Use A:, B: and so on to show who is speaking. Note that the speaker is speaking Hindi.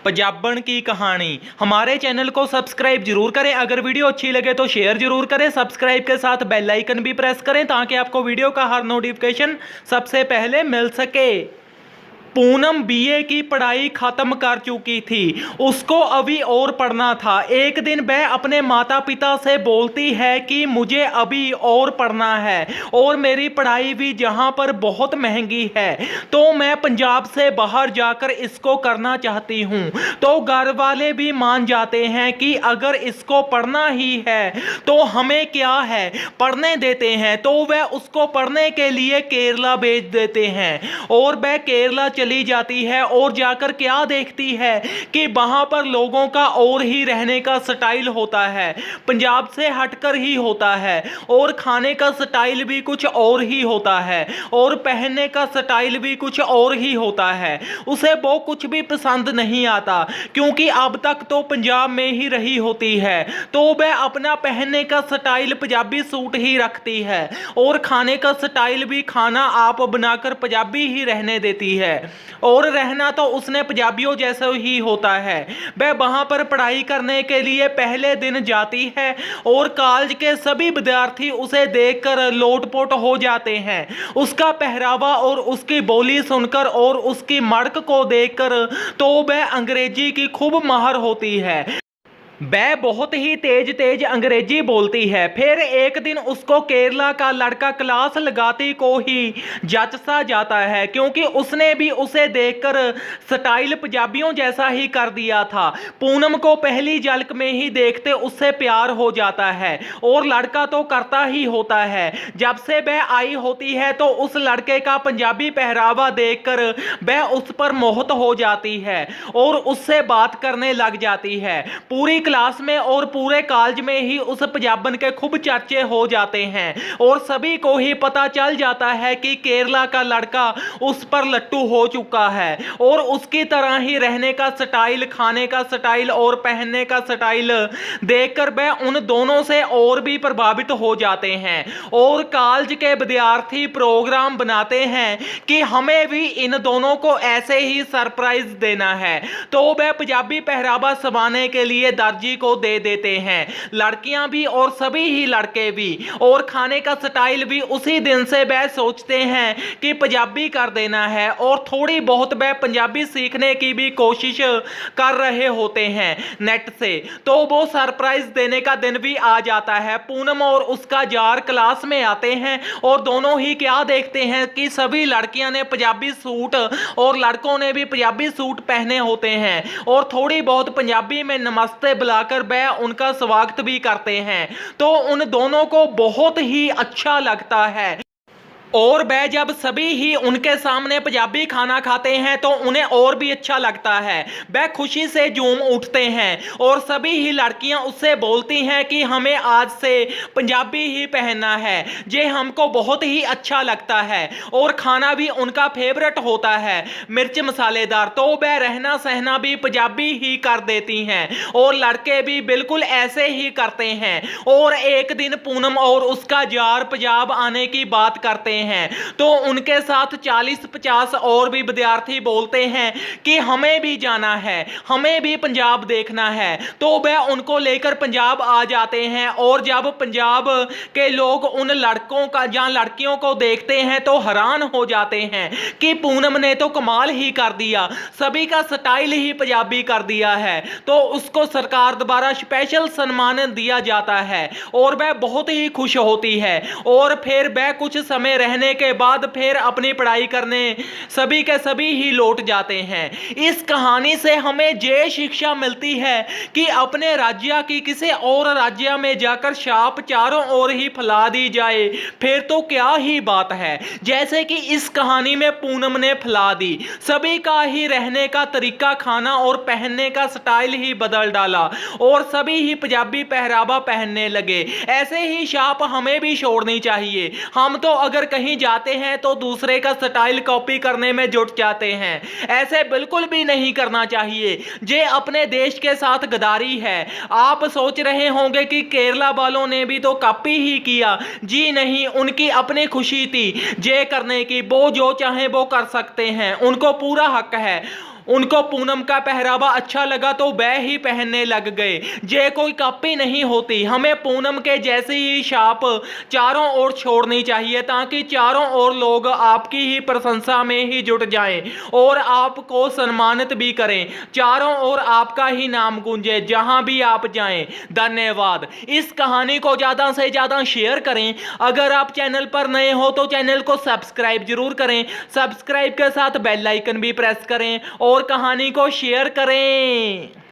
A: पंजाबन की कहानी। हमारे चैनल को सब्सक्राइब जरूर करें। अगर वीडियो अच्छी लगे तो शेयर जरूर करें। सब्सक्राइब के साथ बेल आइकन भी प्रेस करें ताकि आपको वीडियो का हर नोटिफिकेशन सबसे पहले मिल सके। पूनम बीए की पढ़ाई खत्म कर चुकी थी, उसको अभी और पढ़ना था। एक दिन वह अपने माता पिता से बोलती है कि मुझे अभी और पढ़ना है और मेरी पढ़ाई भी जहां पर बहुत महंगी है, तो मैं पंजाब से बाहर जाकर इसको करना चाहती हूं। तो घर वाले भी मान जाते हैं कि अगर इसको पढ़ना ही है तो हमें क्या है, पढ़ने देते हैं। तो वह उसको पढ़ने के लिए केरला भेज देते हैं और वह केरला चली जाती है और जाकर क्या देखती है कि वहां पर लोगों का और ही रहने का स्टाइल होता है, पंजाब से हटकर ही होता है, और खाने का स्टाइल भी कुछ और ही होता है और पहनने का स्टाइल भी कुछ और ही होता है। उसे वो कुछ भी पसंद नहीं आता क्योंकि अब तक तो पंजाब में ही रही होती है, तो वह अपना पहनने का स्टाइल पंजाबी सूट ही रखती है और खाने का स्टाइल भी खाना आप बनाकर पंजाबी ही रहने देती है और रहना तो उसने पंजाबियों जैसा ही होता है। वह वहां पर पढ़ाई करने के लिए पहले दिन जाती है और कॉलेज के सभी विद्यार्थी उसे देखकर लोटपोट हो जाते हैं। उसका पहरावा और उसकी बोली सुनकर और उसकी मड़क को देखकर तो वह अंग्रेजी की खूब माहिर होती है। वह बहुत ही तेज तेज अंग्रेजी बोलती है। फिर एक दिन उसको केरला का लड़का क्लास लगाती को ही जच सा जाता है क्योंकि उसने भी उसे देखकर स्टाइल पंजाबियों जैसा ही कर दिया था। पूनम को पहली झलक में ही देखते उससे प्यार हो जाता है और लड़का तो करता ही होता है। जब से वह आई होती है तो उस लड़के का पंजाबी पहरावा देखकर वह उस पर मोहित हो जाती है और उससे बात करने लग जाती है। पूरी क्लास में और पूरे कॉलेज में ही उस पंजाबन के खूब चर्चे हो जाते हैं और सभी को ही पता चल जाता है कि केरला का लड़का उस पर लट्टू हो चुका है और उसकी तरह ही रहने का स्टाइल, खाने का स्टाइल और पहनने का स्टाइल देखकर वह उन दोनों से और भी प्रभावित हो जाते हैं और कॉलेज के विद्यार्थी प्रोग्राम बनाते हैं कि हमें भी इन दोनों को ऐसे ही सरप्राइज देना है। तो वह पंजाबी पहरावा सवाने के लिए दर्जी को दे देते हैं, लड़कियां भी और सभी ही लड़के भी, और खाने का स्टाइल भी उसी दिन से वह सोचते हैं कि पंजाबी कर देना है और थोड़ी बहुत वह पंजाबी सीखने की भी कोशिश कर रहे होते हैं नेट से। तो वो सरप्राइज देने का दिन भी आ जाता है। पूनम और उसका जार क्लास में आते हैं और दोनों ही क्या देखते हैं कि सभी लड़कियां ने पंजाबी सूट और लड़कों ने भी पंजाबी सूट पहने होते हैं और थोड़ी बहुत पंजाबी में नमस्ते बुलाकर वह उनका स्वागत भी करते हैं। तो उन दोनों को बहुत ही अच्छा लगता है और वह जब सभी ही उनके सामने पंजाबी खाना खाते हैं तो उन्हें और भी अच्छा लगता है। वह खुशी से झूम उठते हैं और सभी ही लड़कियां उससे बोलती हैं कि हमें आज से पंजाबी ही पहनना है, ये हमको बहुत ही अच्छा लगता है और खाना भी उनका फेवरेट होता है, मिर्च मसालेदार। तो वह रहना सहना भी पंजाबी ही कर देती हैं और लड़के भी बिल्कुल ऐसे ही करते हैं। और एक दिन पूनम और उसका जार पंजाब आने की बात करते हैं तो उनके साथ 40-50 और भी विद्यार्थी बोलते हैं कि हमें भी जाना है, हमें भी पंजाब देखना है। तो वह उनको लेकर पंजाब आ जाते हैं और जब पंजाब के लोग उन लड़कों का या लड़कियों को देखते हैं तो हैरान हो जाते हैं कि पूनम ने तो कमाल ही कर दिया, सभी का स्टाइल ही पंजाबी कर दिया है। तो उसको सरकार द्वारा स्पेशल सम्मान दिया जाता है और वह बहुत ही खुश होती है और फिर वह कुछ समय रहने के बाद फिर अपनी पढ़ाई करने सभी के सभी ही लौट जाते हैं। इस कहानी से हमें ये शिक्षा मिलती है कि अपने राज्य की किसी और राज्य में जाकर छाप चारों ओर ही फैला दी जाए फिर तो क्या ही बात है। जैसे कि इस कहानी में पूनम ने फैला दी, सभी का ही रहने का तरीका, खाना और पहनने का स्टाइल ही बदल डाला और सभी ही पंजाबी पहरावा पहनने लगे। ऐसे ही छाप हमें भी छोड़नी चाहिए। हम तो अगर कहीं जाते हैं तो दूसरे का स्टाइल कॉपी करने में जुट जाते हैं, ऐसे बिल्कुल भी नहीं करना चाहिए। ये अपने देश के साथ गद्दारी है। आप सोच रहे होंगे कि केरला वालों ने भी तो कॉपी ही किया, जी नहीं, उनकी अपनी खुशी थी ये करने की, वो जो चाहे वो कर सकते हैं, उनको पूरा हक है। उनको पूनम का पहरावा अच्छा लगा तो वह ही पहनने लग गए। ये कोई कॉपी नहीं होती, हमें पूनम के जैसी ही छाप चारों ओर छोड़नी चाहिए ताकि चारों ओर लोग आपकी ही प्रशंसा में ही जुट जाएं और आपको सम्मानित भी करें, चारों ओर आपका ही नाम गूंजे जहां भी आप जाएं। धन्यवाद। इस कहानी को ज्यादा से ज्यादा शेयर करें। अगर आप चैनल पर नए हो तो चैनल को सब्सक्राइब जरूर करें, सब्सक्राइब के साथ बेल आइकन भी प्रेस करें और कहानी को शेयर करें।